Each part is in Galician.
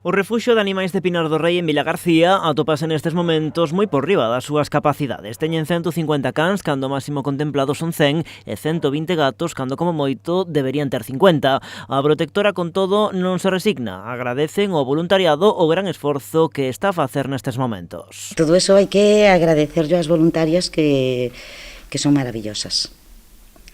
O refuxio de animais de Pinar do Rei en Vilagarcía atopase nestes momentos moi por riba das súas capacidades. Teñen 150 cans, cando o máximo contemplado son 100, e 120 gatos, cando como moito deberían ter 50. A protectora, con todo, non se resigna. Agradecen ao voluntariado o gran esforzo que está a facer nestes momentos. Todo eso hai que agradecerlo ás voluntarias que son maravillosas.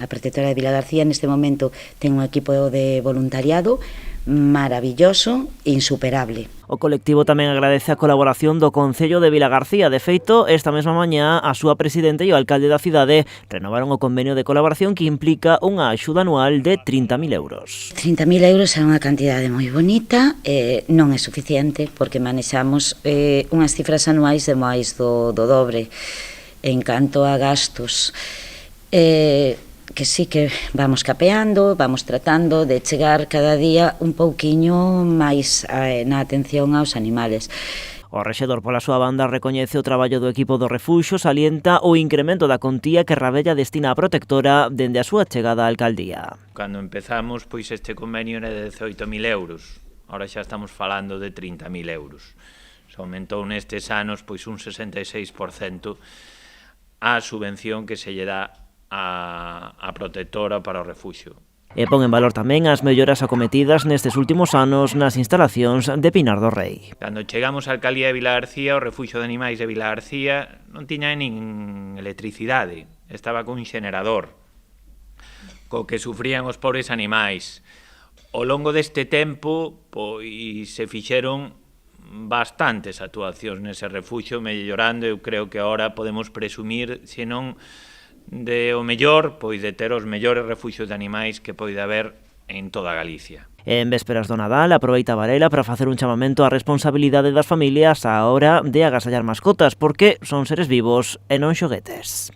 A protectora de Vilagarcía neste momento ten un equipo de voluntariado maravilloso e insuperable. O colectivo tamén agradece a colaboración do Concello de Vilagarcía. De feito, esta mesma mañá, a súa presidente e o alcalde da cidade renovaron o convenio de colaboración que implica unha axuda anual de 30.000 euros. 30.000 euros é unha cantidade moi bonita, non é suficiente porque manexamos unhas cifras anuais de máis do dobre. En canto a gastos, que sí que vamos capeando, vamos tratando de chegar cada día un pouquiño máis na atención aos animales. O rexedor, pola súa banda, recoñece o traballo do equipo do refuxio, salienta o incremento da contía que Rabella destina á protectora dende a súa chegada á alcaldía. Cando empezamos, pois este convenio era de 18.000 euros, ahora xa estamos falando de 30.000 euros. Se aumentou nestes anos pois un 66% a subvención que se lle dá a protectora para o refuxio. E pon en valor tamén as melloras acometidas nestes últimos anos nas instalacións de Pinar do Rei. Cando chegamos á alcaldía de Vilagarcía, o refuxio de animais de Vilagarcía non tiña nin electricidade, estaba con un xenerador, co que sufrían os pobres animais. Ao longo deste tempo, pois se fixeron bastantes actuacións nese refuxio, mellorando, eu creo que agora podemos presumir, senón de o mellor, pois de ter os mellores refuxios de animais que pode haber en toda Galicia. En vésperas do Nadal, aproveita Varela para facer un chamamento á responsabilidade das familias á hora de agasallar mascotas, porque son seres vivos e non xoguetes.